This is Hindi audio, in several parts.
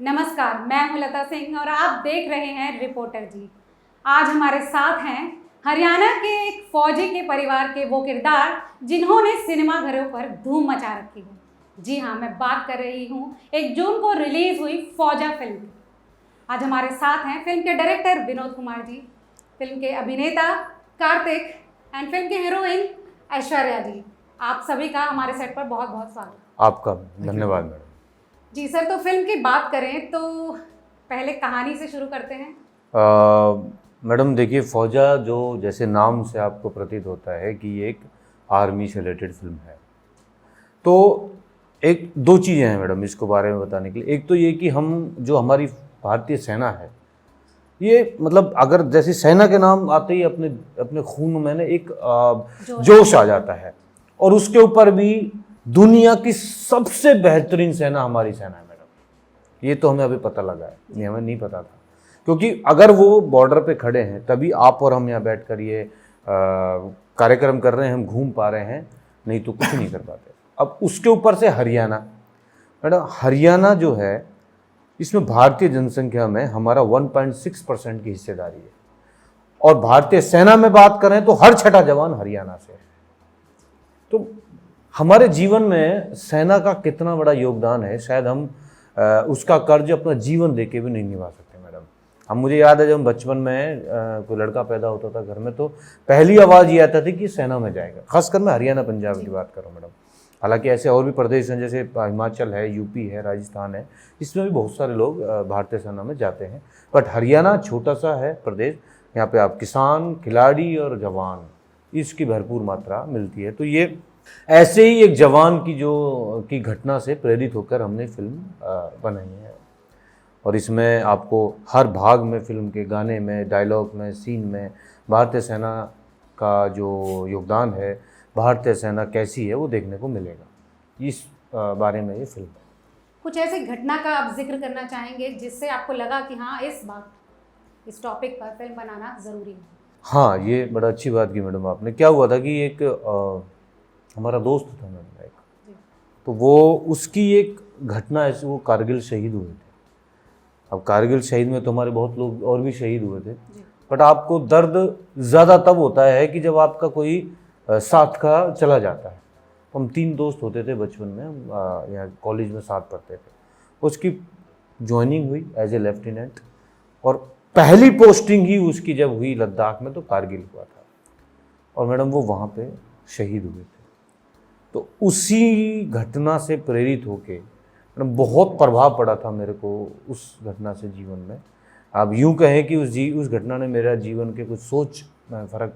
नमस्कार, मैं हूं लता सिंह और आप देख रहे हैं रिपोर्टर जी। आज हमारे साथ हैं हरियाणा के एक फौजी के परिवार के वो किरदार जिन्होंने सिनेमा घरों पर धूम मचा रखी है। जी हाँ, मैं बात कर रही हूँ 1 जून को रिलीज हुई फौजा फिल्म की। आज हमारे साथ हैं फिल्म के डायरेक्टर विनोद कुमार जी, फिल्म के अभिनेता कार्तिक एंड फिल्म की हीरोइन ऐश्वर्या जी। आप सभी का हमारे सेट पर बहुत बहुत स्वागत। आपका धन्यवाद मैडम। जी सर, तो फिल्म की बात करें तो पहले कहानी से शुरू करते हैं। मैडम देखिए, फौजा जो जैसे नाम से आपको प्रतीत होता है कि ये एक आर्मी से रिलेटेड फिल्म है, तो एक दो चीज़ें हैं मैडम इसको बारे में बताने के लिए। एक तो ये कि हम जो हमारी भारतीय सेना है, ये मतलब अगर जैसे सेना के नाम आते ही अपने अपने खून में ना एक जोश आ जाता है। और उसके ऊपर भी दुनिया की सबसे बेहतरीन सेना हमारी सेना है मैडम। ये तो हमें अभी पता लगा है, ये हमें नहीं पता था। क्योंकि अगर वो बॉर्डर पे खड़े हैं तभी आप और हम यहाँ बैठ कर ये कार्यक्रम कर रहे हैं, हम घूम पा रहे हैं, नहीं तो कुछ नहीं कर पाते। अब उसके ऊपर से हरियाणा मैडम, हरियाणा जो है इसमें भारतीय जनसंख्या में हमारा 1.6% की हिस्सेदारी है। और भारतीय सेना में बात करें तो हर छठा जवान हरियाणा से है। तो हमारे जीवन में सेना का कितना बड़ा योगदान है, शायद हम उसका कर्ज अपना जीवन देके भी नहीं निभा सकते मैडम। हम मुझे याद है जब हम बचपन में कोई लड़का पैदा होता था घर में, तो पहली आवाज़ ये आता थी कि सेना में जाएगा। खासकर मैं हरियाणा पंजाब की बात कर रहा हूँ मैडम। हालांकि ऐसे और भी प्रदेश हैं जैसे हिमाचल है, यूपी है, राजस्थान है, इसमें भी बहुत सारे लोग भारतीय सेना में जाते हैं। बट हरियाणा छोटा सा है प्रदेश, यहाँ पे आप किसान, खिलाड़ी और जवान, इसकी भरपूर मात्रा मिलती है। तो ये ऐसे ही एक जवान की घटना से प्रेरित होकर हमने फिल्म बनाई है। और इसमें आपको हर भाग में, फिल्म के गाने में, डायलॉग में, सीन में भारतीय सेना का जो योगदान है, भारतीय सेना कैसी है, वो देखने को मिलेगा। इस बारे में ये फिल्म है। कुछ ऐसी घटना का आप जिक्र करना चाहेंगे जिससे आपको लगा कि हाँ, इस टॉपिक पर फिल्म बनाना ज़रूरी है? हाँ, ये बड़ा अच्छी बात की मैडम आपने। क्या हुआ था कि एक हमारा दोस्त था मैडम एक, तो वो उसकी एक घटना ऐसी, वो कारगिल शहीद हुए थे। अब कारगिल शहीद में तो हमारे बहुत लोग और भी शहीद हुए थे, बट आपको दर्द ज़्यादा तब होता है कि जब आपका कोई साथ का चला जाता है। हम 3 दोस्त होते थे बचपन में, हम यहाँ कॉलेज में साथ पढ़ते थे। उसकी ज्वाइनिंग हुई एज ए लेफ्टिनेंट, और पहली पोस्टिंग ही उसकी जब हुई लद्दाख में, तो कारगिल हुआ था। और मैडम वो वहाँ पे शहीद हुए थे। तो उसी घटना से प्रेरित होके मैडम बहुत प्रभाव पड़ा था मेरे को उस घटना से जीवन में। आप यूँ कहें कि उस घटना ने मेरा जीवन के कुछ सोच में फ़र्क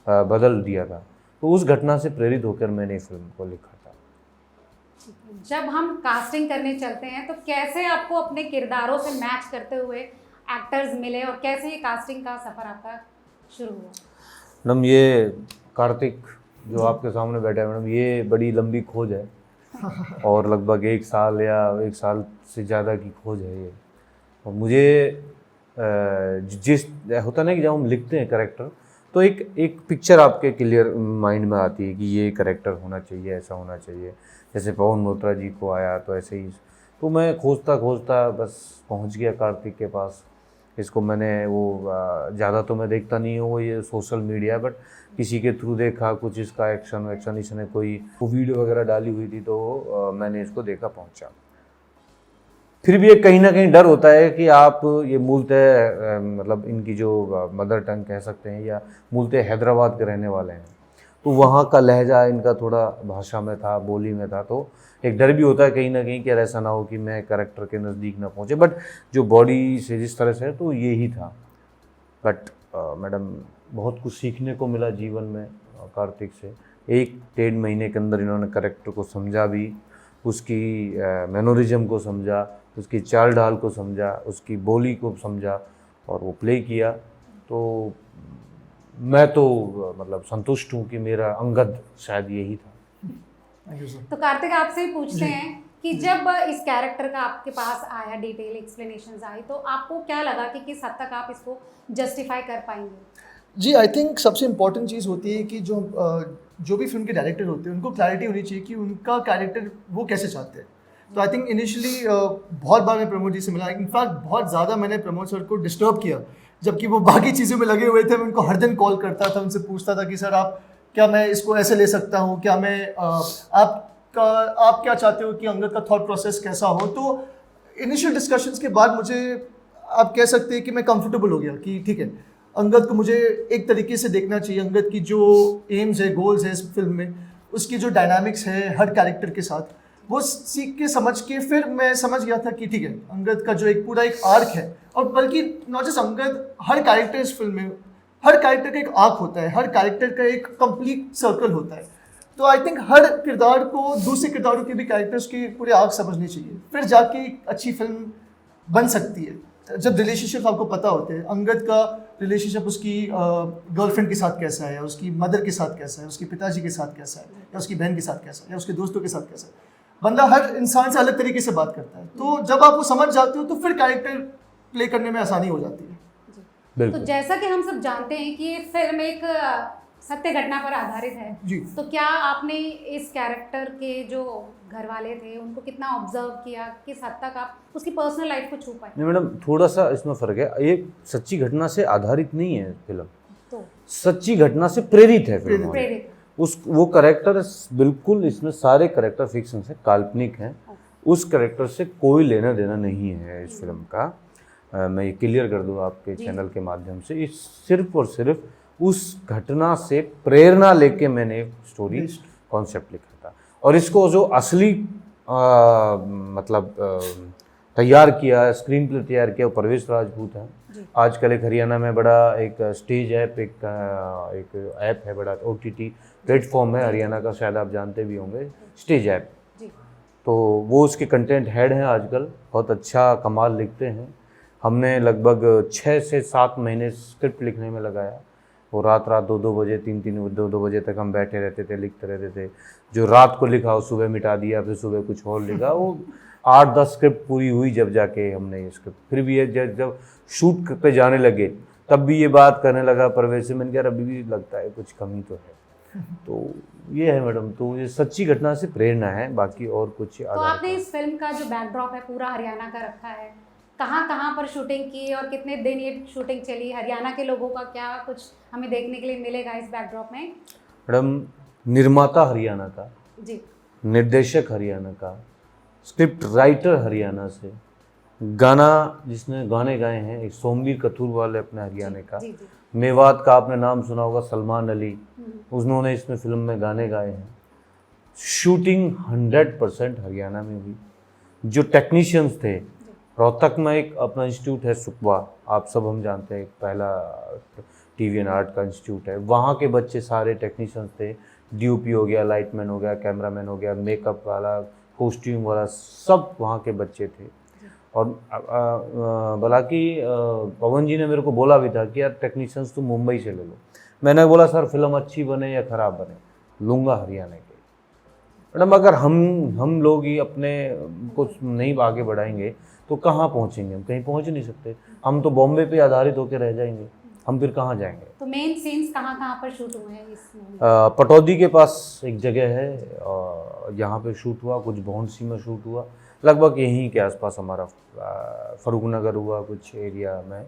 बदल दिया था। तो उस घटना से प्रेरित होकर मैंने फिल्म को लिखा था। जब हम कास्टिंग करने चलते हैं तो कैसे आपको अपने किरदारों से मैच करते हुए एक्टर्स मिले और कैसे ये कास्टिंग का सफ़र आपका शुरू हुआ? मैडम, ये कार्तिक जो आपके सामने बैठा है मैडम, ये बड़ी लंबी खोज है और लगभग 1 साल या 1 साल से ज़्यादा की खोज है ये। और मुझे जिस होता ना कि जब हम लिखते हैं कैरेक्टर, तो एक पिक्चर आपके क्लियर माइंड में आती है कि ये कैरेक्टर होना चाहिए, ऐसा होना चाहिए। जैसे पवन मोत्रा जी को आया तो ऐसे ही, तो मैं खोजता खोजता बस पहुंच गया कार्तिक के पास। इसको मैंने वो ज़्यादा तो मैं देखता नहीं हूँ, वो ये सोशल मीडिया, बट किसी के थ्रू देखा कुछ इसका एक्शन इसने कोई वो वीडियो वगैरह डाली हुई थी, तो मैंने इसको देखा, पहुँचा। फिर भी एक कहीं ना कहीं डर होता है कि आप ये मूलतः मतलब इनकी जो मदर टंग कह सकते हैं, या मूलतः हैदराबाद के रहने वाले हैं, तो वहाँ का लहजा इनका थोड़ा भाषा में था, बोली में था। तो एक डर भी होता है कहीं ना कहीं कि ऐसा ना हो कि मैं कैरेक्टर के नज़दीक ना पहुँचे। बट जो बॉडी से जिस तरह से है, तो यही था। बट मैडम, बहुत कुछ सीखने को मिला जीवन में कार्तिक से। 1-1.5 महीने के अंदर इन्होंने कैरेक्टर को समझा भी, उसकी मैनोरिज्म को समझा, उसकी चाल ढाल को समझा, उसकी बोली को समझा, और वो प्ले किया। तो मैं तो मतलब संतुष्ट हूँ कि मेरा अंगद शायद यही था। तो कार्तिक, आपसे ही पूछते हैं कि जब इस कैरेक्टर का आपके पास आया, डिटेल एक्सप्लेनेशंस आई, तो आपको क्या लगा कि किस हद तक आप इसको जस्टिफाई कर पाएंगे? जी, आई थिंक सबसे इम्पॉर्टेंट चीज़ होती है कि जो भी फिल्म के डायरेक्टर होते हैं, उनको क्लैरिटी होनी चाहिए कि उनका कैरेक्टर वो कैसे चाहते हैं। तो आई थिंक इनिशियली बहुत बार मैं प्रमोद जी से मिला, इनफैक्ट बहुत ज़्यादा मैंने प्रमोद सर को डिस्टर्ब किया, जबकि वो बाकी चीज़ों में लगे हुए थे। मैं उनको हर दिन कॉल करता था, उनसे पूछता था कि सर आप क्या मैं इसको ऐसे ले सकता हूँ, क्या मैं आप क्या चाहते हो कि अंगद का थॉट प्रोसेस कैसा हो। तो इनिशियल डिस्कशंस के बाद मुझे आप कह सकते हैं कि मैं कंफर्टेबल हो गया कि ठीक है, अंगद को मुझे एक तरीके से देखना चाहिए। अंगद की जो एम्स है, गोल्स है इस फिल्म में, उसकी जो डायनामिक्स है हर कैरेक्टर के साथ, वो सीख के समझ के फिर मैं समझ गया था कि ठीक है, अंगद का जो एक पूरा एक आर्क है, और बल्कि not just Angad, her character इस फिल्म में, हर कैरेक्टर का एक आर्क होता है, हर कैरेक्टर का एक कंप्लीट सर्कल होता है। तो आई थिंक हर किरदार को दूसरे किरदारों के भी कैरेक्टर्स की पूरे आर्क समझनी चाहिए, फिर जाके एक अच्छी फिल्म बन सकती है। जब रिलेशनशिप आपको पता होते हैं, अंगद का रिलेशनशिप उसकी गर्लफ्रेंड के साथ कैसा है, उसकी मदर के साथ कैसा है, उसके पिताजी के साथ कैसा है, या उसकी बहन के साथ कैसा है, या उसके दोस्तों के साथ कैसा है, बंदा हर इंसान से अलग तरीके से बात करता है। तो जब आप वो समझ जाते हो तो फिर कैरेक्टर प्ले करने में आसानी हो जाती है। तो जैसा कि हम सब जानते हैं कि ये फिल्म एक सत्य घटना पर आधारित है जी। तो क्या आपने इस कैरेक्टर के जो घर वाले थे उनको कितना ऑब्जर्व किया, किस हद तक आप उसकी पर्सनल लाइफ को छू पाए? नहीं मैडम, थोड़ा सा इसमें फ़र्क है। ये सच्ची घटना से आधारित नहीं है फिल्म, तो सच्ची घटना से प्रेरित है फिल्म। प्रेरित वो कैरेक्टर बिल्कुल, इसमें सारे कैरेक्टर फिक्शन से काल्पनिक हैं। उस कैरेक्टर से कोई लेना देना नहीं है इस फिल्म का। मैं ये क्लियर कर दूँ आपके चैनल के माध्यम से। इस सिर्फ और सिर्फ उस घटना से प्रेरणा लेके मैंने स्टोरी कॉन्सेप्ट लिखा था, और इसको जो असली मतलब तैयार किया, स्क्रीन प्ले तैयार किया, वो परवेश राजपूत है। आजकल एक हरियाणा में बड़ा एक स्टेज ऐप, एक ऐप है, बड़ा OTT प्लेटफॉर्म है हरियाणा का, शायद आप जानते भी होंगे, स्टेज ऐप। तो वो उसके कंटेंट हेड हैं आजकल, बहुत अच्छा कमाल लिखते हैं। हमने लगभग 6 से 7 महीने स्क्रिप्ट लिखने में लगाया। वो रात 2-2 बजे, 3-2 बजे तक हम बैठे रहते थे, लिखते रहते थे। जो रात को लिखा वो सुबह मिटा दिया, फिर सुबह कुछ और लिखा। वो 8-10 स्क्रिप्ट पूरी हुई जब जाके हमने ये स्क्रिप्ट, फिर भी ये जब शूट पे जाने लगे तब भी ये बात करने लगा परवेश से। मैंने कहा अभी भी लगता है कुछ कमी तो है। तो ये है मैडम, तो ये सच्ची घटना से प्रेरणा है, बाकी और कुछ। तो आपने इस फिल्म का जो बैकड्रॉप है पूरा हरियाणा का रखा है, कहाँ कहाँ पर शूटिंग की और कितने दिन ये शूटिंग चली, हरियाणा के लोगों का क्या कुछ हमें देखने के लिए मिलेगा इस बैकड्रॉप में? मैडम, निर्माता हरियाणा का जी, निर्देशक हरियाणा का, स्क्रिप्ट राइटर हरियाणा से, गाना जिसने गाने गाए हैं एक सोमवीर कथुरवाल है अपने हरियाणा का। जी, जी। मेवात का आपने नाम सुना होगा, सलमान अली, उन्होंने इसमें फिल्म में गाने गाए हैं। शूटिंग 100% हरियाणा में हुई। जो टेक्नीशियंस थे, रोहतक में एक अपना इंस्टीट्यूट है सुकवा, आप सब हम जानते हैं, एक पहला TV एंड आर्ट का इंस्टीट्यूट है। वहाँ के बच्चे सारे टेक्नीशियंस थे। DOP हो गया, लाइटमैन हो गया, कैमरामैन हो गया, मेकअप वाला, कॉस्ट्यूम वाला, सब वहाँ के बच्चे थे। और बल्कि पवन जी ने मेरे को बोला भी था कि यार टेक्नीशियंस तुम मुंबई से ले लो। मैंने बोला सर फिल्म अच्छी बने या ख़राब बने, लूँगा हरियाणा के। मैडम, अगर हम लोग ही अपने को नहीं आगे बढ़ाएंगे तो कहाँ पहुँचेंगे? हम कहीं पहुँच नहीं सकते। हम तो बॉम्बे पे आधारित होकर रह जाएंगे, हम फिर कहाँ जाएंगे? तो मेन सीन्स कहाँ पर शूट हुए हैं इस मूवी? पटौदी के पास एक जगह है, यहाँ पे शूट हुआ, कुछ भौंडसी में शूट हुआ, लगभग यहीं के आसपास हमारा फरूक नगर हुआ कुछ एरिया में।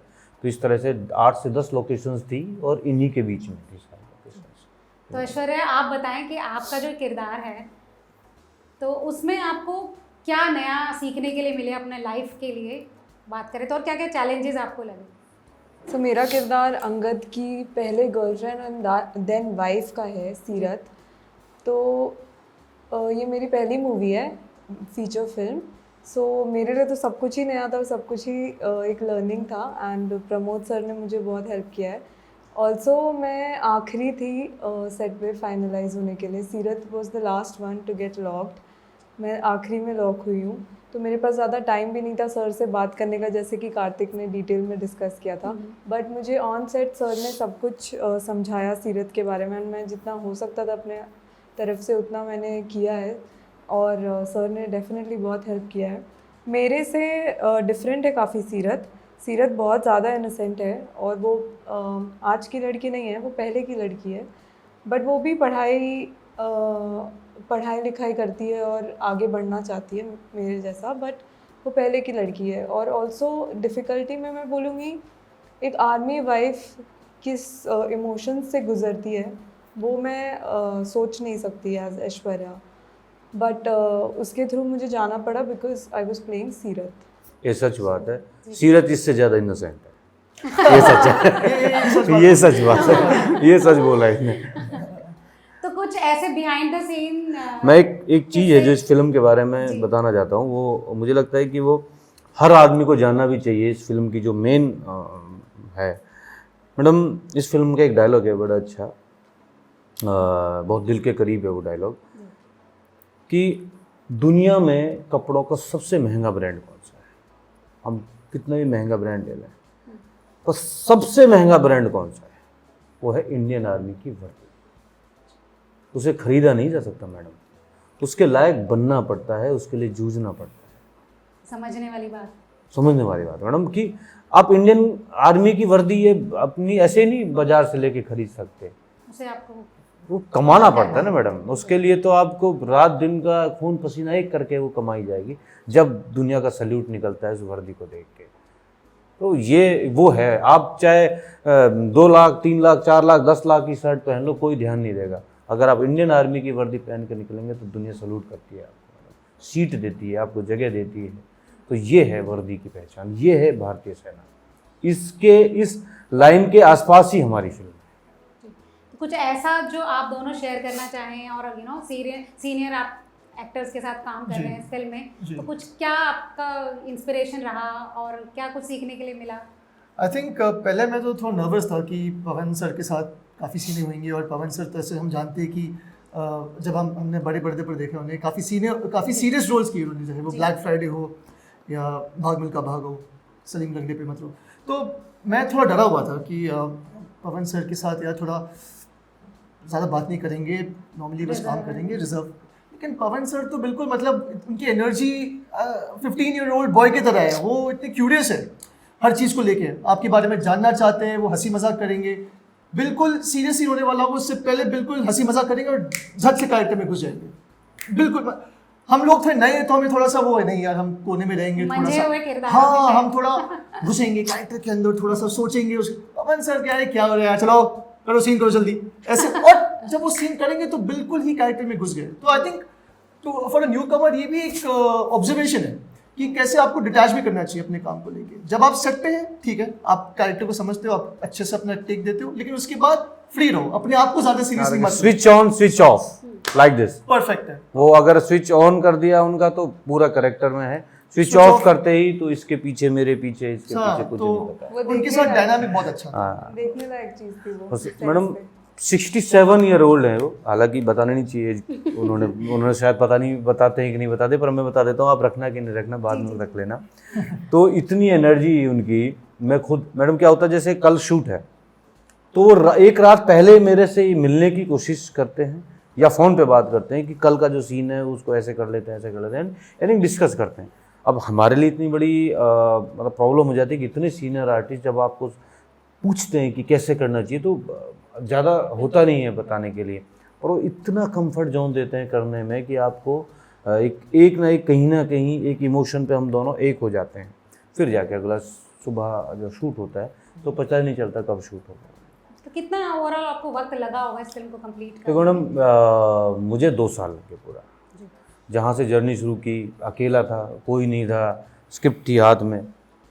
तो इस तरह से 8 से 10 लोकेशंस थी और इन्हीं के बीच में थी सारी लोकेशंस। तो ऐश्वर्या, आप बताएं कि आपका जो किरदार है तो उसमें आपको क्या नया सीखने के लिए मिले अपने लाइफ के लिए बात करें तो, और क्या क्या चैलेंजेस आपको लगे? तो मेरा किरदार अंगद की पहले गर्लफ्रेंड एंड देन वाइफ का है, सीरत। तो ये मेरी पहली मूवी है, फीचर फिल्म। सो मेरे लिए तो सब कुछ ही नया था और सब कुछ ही एक लर्निंग था, एंड प्रमोद सर ने मुझे बहुत हेल्प किया है। ऑल्सो मैं आखिरी थी सेट पे फाइनलाइज होने के लिए। Seerat was the last one to get locked, मैं आखिरी में लॉक हुई हूँ। तो मेरे पास ज़्यादा टाइम भी नहीं था सर से बात करने का, जैसे कि कार्तिक ने डिटेल में डिस्कस किया था। बट मुझे ऑन सेट सर ने सब कुछ समझाया सीरत के बारे में। मैं जितना हो सकता था अपने तरफ से उतना मैंने किया है, और सर ने डेफिनेटली बहुत हेल्प किया है। मेरे से डिफरेंट है काफ़ी सीरत बहुत ज़्यादा इनोसेंट है, और वो आज की लड़की नहीं है, वो पहले की लड़की है। बट वो भी पढ़ाई पढ़ाई लिखाई करती है और आगे बढ़ना चाहती है मेरे जैसा, बट वो पहले की लड़की है। और ऑल्सो डिफ़िकल्टी में मैं बोलूँगी एक आर्मी वाइफ किस इमोशंस से गुजरती है वो मैं सोच नहीं सकती एज ऐश्वर्या, बट उसके थ्रू मुझे जाना पड़ा बिकॉज आई वॉज प्लेइंग सीरत। ये सच बात है, सीरत इससे ज़्यादा इनोसेंट है, ये सच है, ये सच बात है, ये सच बोला इसने। तो कुछ ऐसे बिहाइंड द सीन मैं एक चीज़ है जो इस फिल्म के बारे में बताना चाहता हूँ, वो मुझे लगता है कि वो हर आदमी को जानना भी चाहिए। इस फिल्म की जो मेन है मैडम, इस फिल्म का एक डायलॉग है बड़ा अच्छा, बहुत दिल के करीब है वो डायलॉग, कि दुनिया में कपड़ों का सबसे महंगा ब्रांड कौन सा है। हम कितना भी महंगा ब्रांड ले लें, तो सबसे महंगा ब्रांड कौन सा है, वो है इंडियन आर्मी की वर्दी। उसे खरीदा नहीं जा सकता मैडम, उसके लायक बनना पड़ता है, उसके लिए जूझना पड़ता है। समझने वाली बात, समझने वाली बात मैडम कि आप इंडियन आर्मी की वर्दी ये अपनी ऐसे नहीं बाजार से लेके खरीद सकते, उसे आपको वो कमाना पड़ता है ना मैडम। उसके लिए तो आपको रात दिन का खून पसीना एक करके वो कमाई जाएगी, जब दुनिया का सल्यूट निकलता है उस वर्दी को देख के। तो ये वो है, आप चाहे 2 लाख 3 लाख 4 लाख 10 लाख की शर्ट पहन लो, कोई ध्यान नहीं देगा। अगर आप इंडियन आर्मी की वर्दी पहन के निकलेंगे तो दुनिया सल्यूट करती है आपको, सीट देती है, आपको जगह देती है। तो ये है वर्दी की पहचान, ये है भारतीय सेना। इसके इस लाइन के आसपास ही हमारी फिल्म है। तो कुछ ऐसा जो आप दोनों शेयर करना चाहें, और सीनियर आप एक्टर्स के साथ काम कर रहे हैं इस फिल्म में, तो कुछ क्या आपका इंस्पिरेशन रहा और क्या कुछ सीखने के लिए मिला? आई थिंक पहले मैं तो थोड़ा नर्वस था कि पवन सर के साथ काफ़ी सीनें होंगी, और पवन सर तो ऐसे हम जानते हैं कि जब हमने बड़े पर्दे पर देखा उन्हें काफ़ी सीरियस रोल्स किए उन्होंने, चाहे वो ब्लैक फ्राइडे हो या भाग मिल्खा भाग हो, सलीम रंगडे पे मतलब। तो मैं थोड़ा डरा हुआ था कि पवन सर के साथ यार थोड़ा ज़्यादा बात नहीं करेंगे, नॉर्मली बस काम करेंगे रिजर्व। लेकिन पवन सर तो बिल्कुल मतलब उनकी एनर्जी 15-year-old बॉय की तरह है, वो इतने क्यूरियस है हर चीज़ को लेके, आपके बारे में जानना चाहते हैं, वो हंसी मजाक करेंगे, बिल्कुल सीरियस ही होने वाला हो उससे पहले बिल्कुल हंसी मजाक करेंगे और झट से कैरेक्टर में घुस जाएंगे। बिल्कुल हम लोग थे नए तो हमें थोड़ा सा वो है, नहीं यार हम कोने में रहेंगे थोड़ा सा, हाँ हम थोड़ा घुसेंगे कैरेक्टर के अंदर, थोड़ा सा सोचेंगे उस पवन सर क्या है, क्या हो रहा है यार, चलो करो सीन करो जल्दी ऐसे। और जब वो सीन करेंगे तो बिल्कुल ही कैरेक्टर में घुस गए। तो आई थिंक तो फॉर अ न्यू कमर ये भी एक ऑब्जर्वेशन है कि कैसे आपको डिटैच भी करना चाहिए अपने काम को लेके। जब आप सेट पे हैं ठीक है, आप कैरेक्टर को समझते हो, आप अच्छे से अपना टेक देते हो, लेकिन उसके बाद फ्री रहो, अपने आप को ज्यादा सीरियसली मत। Switch on switch off like this, perfect है वो अगर स्विच ऑन कर दिया उनका तो पूरा करेक्टर में है, स्विच ऑफ करते ही तो इसके पीछे मेरे पीछे इसके पीछे कुछ नहीं पता है। उनके साथ डायनामिक बहुत अच्छा था, हाँ देखने लायक चीज़ थी वो। मैडम 67-year-old है वो, हालांकि बताना नहीं चाहिए, उन्होंने शायद पता नहीं बताते हैं कि नहीं बताते, पर मैं बता देता हूँ, आप रखना कि नहीं रखना बाद में रख लेना। तो इतनी एनर्जी उनकी, मैं खुद मैडम क्या होता है जैसे कल शूट है तो एक रात पहले मेरे से मिलने की कोशिश करते हैं या फ़ोन पे बात करते हैं कि कल का जो सीन है उसको ऐसे कर लेते हैं ऐसे कर लेते हैं, यानी डिस्कस करते हैं। अब हमारे लिए इतनी बड़ी मतलब प्रॉब्लम हो जाती है कि इतने सीनियर आर्टिस्ट जब आपको पूछते हैं कि कैसे करना चाहिए तो ज़्यादा होता नहीं है बताने के लिए, और वो इतना कंफर्ट जोन देते हैं करने में कि आपको एक ना एक कहीं ना कहीं एक इमोशन पे हम दोनों एक हो जाते हैं। फिर जाके अगला सुबह जो शूट होता है तो पता ही नहीं चलता कब शूट होगा। तो कितना ओवरऑल आपको वक्त लगा होगा इस फिल्म को कंप्लीट करने तो मैडम मुझे 2 साल लगे पूरा, जहाँ से जर्नी शुरू की अकेला था, कोई नहीं था, स्क्रिप्ट थी हाथ में,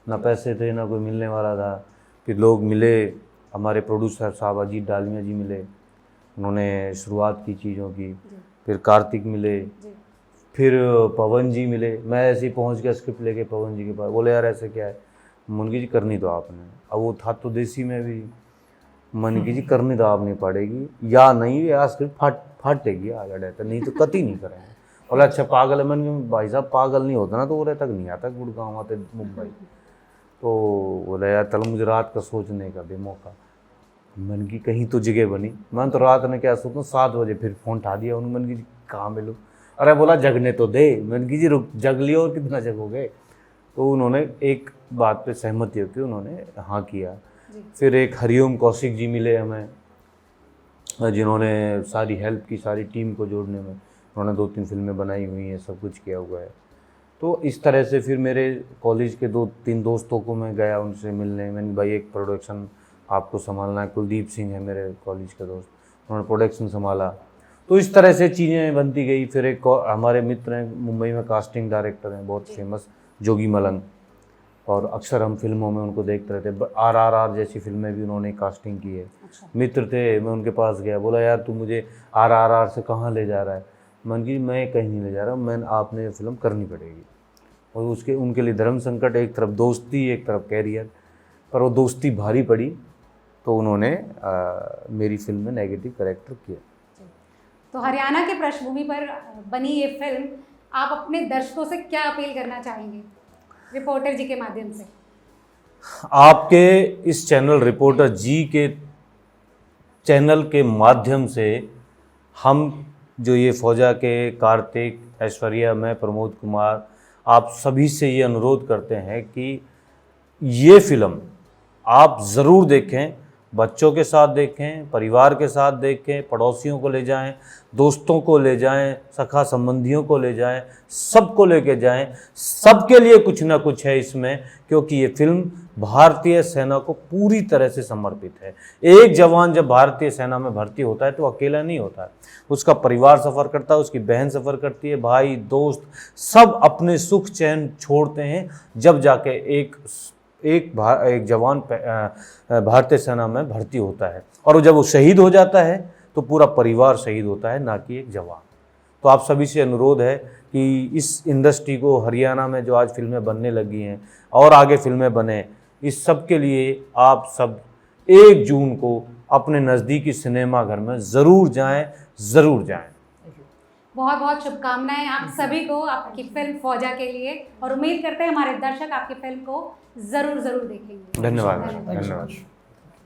ना पैसे थे ना कोई मिलने वाला था। फिर लोग मिले, हमारे प्रोड्यूसर साहब अजीत डालमिया जी मिले, उन्होंने शुरुआत की चीज़ों की, फिर कार्तिक मिले, फिर पवन जी मिले। मैं ऐसे ही पहुँच गया स्क्रिप्ट लेके पवन जी के पास, बोले यार ऐसे क्या है, मन की जी करनी तो आपने, अब वो था तो देसी में भी, मन की जी करनी तो आपने पड़ेगी या नहीं, या स्क्रिप्ट फाटेगी आगे रहता, नहीं तो कति नहीं करेंगे। बोला अच्छा पागल है, मन के भाई साहब पागल नहीं होता ना तो वो तक नहीं आता गुड़गांव आते मुंबई। तो बोला यार चलो मुझे रात का सोचने का दे मौका, मन की कहीं तो जगह बनी। मैं तो रात में क्या सोचता हूँ 7 बजे फिर फ़ोन उठा दिया उन्होंने, मन की जी कहाँ मिलूँ, अरे बोला जगने तो दे, मन की जी रुक जग लियो और कितना जगोगे। तो उन्होंने एक बात पे सहमति होकर उन्होंने हाँ किया। फिर एक हरिओम कौशिक जी मिले हमें, जिन्होंने सारी हेल्प की सारी टीम को जोड़ने में। उन्होंने 2-3 फिल्में बनाई हुई हैं, सब कुछ किया हुआ है। तो इस तरह से फिर मेरे कॉलेज के 2-3 दोस्तों को मैं गया उनसे मिलने। मैंने भाई एक प्रोडक्शन आपको संभालना है, कुलदीप सिंह है मेरे कॉलेज का दोस्त, उन्होंने प्रोडक्शन संभाला। तो इस तरह से चीज़ें बनती गई। फिर एक हमारे मित्र हैं मुंबई में, कास्टिंग डायरेक्टर हैं बहुत फेमस, जोगी मलंग, और अक्सर हम फिल्मों में उनको देखते रहते। RRR जैसी फिल्में भी उन्होंने कास्टिंग की है। मित्र थे, मैं उनके पास गया, बोला यार तू मुझे RRR से कहाँ ले जा रहा है? मन की मैं कहीं नहीं ले जा रहा, आपने ये फिल्म करनी पड़ेगी। और उसके उनके लिए धर्म संकट, एक तरफ दोस्ती एक तरफ कैरियर, पर वो दोस्ती भारी पड़ी तो उन्होंने मेरी फिल्म में नेगेटिव कैरेक्टर किया। तो हरियाणा के पृष्ठभूमि पर बनी ये फिल्म, आप अपने दर्शकों से क्या अपील करना चाहेंगे रिपोर्टर जी के माध्यम से? आपके इस चैनल रिपोर्टर जी के चैनल के माध्यम से हम जो ये फौजा के कार्तिक, ऐश्वर्या, मैं प्रमोद कुमार, आप सभी से ये अनुरोध करते हैं कि ये फिल्म आप ज़रूर देखें, बच्चों के साथ देखें, परिवार के साथ देखें, पड़ोसियों को ले जाएं, दोस्तों को ले जाएं, सखा संबंधियों को ले जाएं, सबको लेके जाएं। सबके लिए कुछ ना कुछ है इसमें, क्योंकि ये फिल्म भारतीय सेना को पूरी तरह से समर्पित है। एक जवान जब भारतीय सेना में भर्ती होता है तो अकेला नहीं होता है, उसका परिवार सफ़र करता है, उसकी बहन सफ़र करती है, भाई दोस्त सब अपने सुख चैन छोड़ते हैं, जब जाके एक जवान भारतीय सेना में भर्ती होता है। और जब वो शहीद हो जाता है तो पूरा परिवार शहीद होता है, ना कि एक जवान। तो आप सभी से अनुरोध है कि इस इंडस्ट्री को, हरियाणा में जो आज फिल्में बनने लगी हैं और आगे फिल्में बने, इस सब के लिए आप सब 1 जून को अपने नज़दीकी सिनेमा घर में ज़रूर जाएं, ज़रूर जाएं। बहुत बहुत शुभकामनाएं आप सभी को आपकी फिल्म फौजा के लिए, और उम्मीद करते हैं हमारे दर्शक आपकी फिल्म को ज़रूर देखेंगे। धन्यवाद।